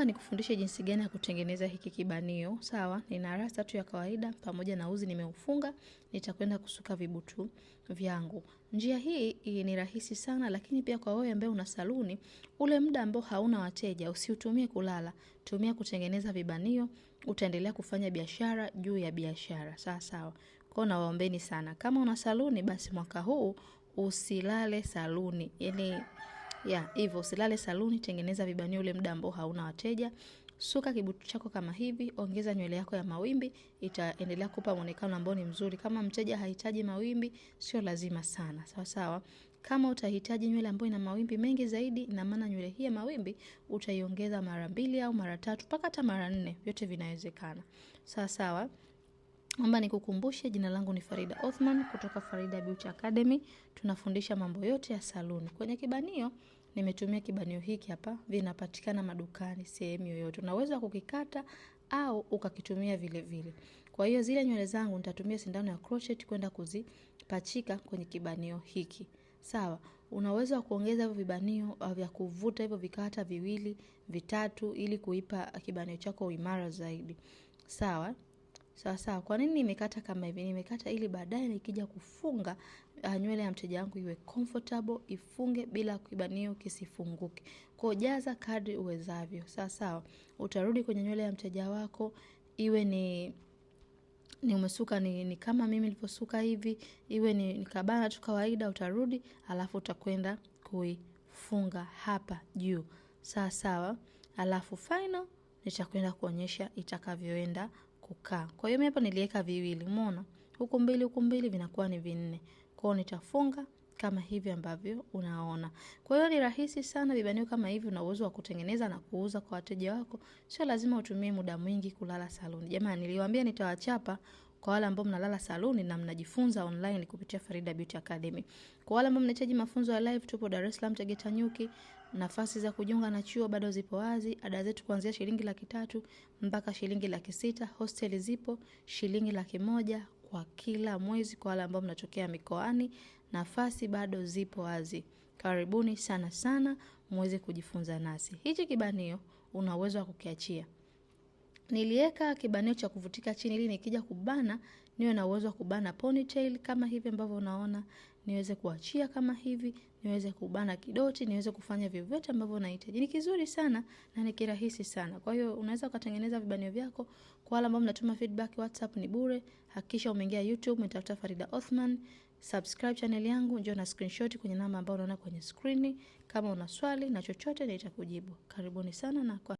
Naomba nikufundishe jinsi gani ya kutengeneza hiki kibanio. Sawa, nina rasta tu ya kawaida pamoja na uzi nimeufunga, nitakwenda kusuka vibutu vyangu. Njia hii ni rahisi sana, lakini pia kwa wewe ambaye una saluni, ule muda ambao hauna wateja usiutumie kulala, tumia kutengeneza vibanio, utaendelea kufanya biashara juu ya biashara. Sawa. Kwa nawaombeni sana. Kama una saluni basi mwaka huu usilale saluni. Hivyo usilale saluni, tengeneza vibanio ule muda ambao hauna wateja. Suka kibutu chako kama hivi, ongeza nywele yako ya mawimbi, itaendelea kupa muonekano ambao ni mzuri. Kama mteja hahitaji mawimbi, sio lazima sana. Sawa. Kama utahitaji nywele ambayo ina mawimbi mengi zaidi, ina maana nywele hii ya mawimbi utaiongeza mara 2 au mara 3 mpaka hata mara 4, yote vinawezekana. Sawa. Naomba nikukumbushe, jina langu ni Farida Othman kutoka Farida Beauty Academy. Tunafundisha mambo yote ya saluni. Kwenye kibanio nimetumia kibanio hiki hapa, vinapatikana madukani sehemu yoyote. Unaweza kukikata au ukakitumia vile vile. Kwa hiyo zile nywele zangu nitatumia sindano ya crochet kwenda kuzipachika kwenye kibanio hiki. Sawa, unaweza kuongeza hivyo vibanio vya kuvuta hivyo vikata 2, 3 ili kuipa kibanio chako uimara zaidi. Sawa. Kwa nini nimekata kama hivi? Nimekata ili baadaye nikija kufunga nywele ya mteja wangu iwe comfortable, ifunge bila kibanio kisifunguke. Kwa jaza kadri uwezavyo. Sawa. Utarudi kwenye nywele ya mteja wako, iwe ni umesuka ni kama mimi niliposuka hivi, iwe ni kabana tu kawaida, utarudi alafu utakwenda kuifunga hapa juu. Sawa. Alafu final nitakwenda kuonyesha itakavyoenda kukaa. Kwa hiyo mimi hapa niliweka 2, umeona? Huku 2 vinakuwa ni 4. Kwa hiyo nitafunga kama hivi ambavyo unaona. Kwa hiyo ni rahisi sana, vibanio kama hivi una uwezo wa kutengeneza na kuuza kwa wateja wako. Sio lazima utumie muda mwingi kulala saluni. Jamani, niliwaambia nitawachapa kwa wale ambao mnalala saluni na mnajifunza online kupitia Farida Beauty Academy. Kwa wale ambao mnahitaji mafunzo ya live, tupo Dar es Salaam Tegeta Nyuki. Nafasi za kujiunga na chuo bado zipo wazi. Ada zetu kuanzia shilingi 300 mpaka shilingi 600. Hosteli zipo shilingi 100 kwa kila mwezi kwa wale ambao mnatokea mikoani. Nafasi bado zipo wazi. Karibuni sana muweze kujifunza nasi. Hichi kibanio una uwezo wa kukiachia. Niliweka kibanio cha kuvutika chini ili nikija kubana niwe na uwezo wa kubana ponytail kama hivi ambavyo unaona, niweze kuachia kama hivi, niweze kubana kidoti, niweze kufanya vyovyote ambavyo unahitaji. Ni kizuri sana na ni kirahisi sana. Kwa hiyo unaweza kutengeneza vibanio vyako. Kwa wale ambao mnatuma feedback, WhatsApp ni bure. Hakikisha umeingia YouTube, umetafuta Farida Othman, subscribe channel yangu, njoo na screenshot kwenye namba ambayo unaona kwenye screen. Kama una swali na chochote nitakujibu. Karibuni sana na kwa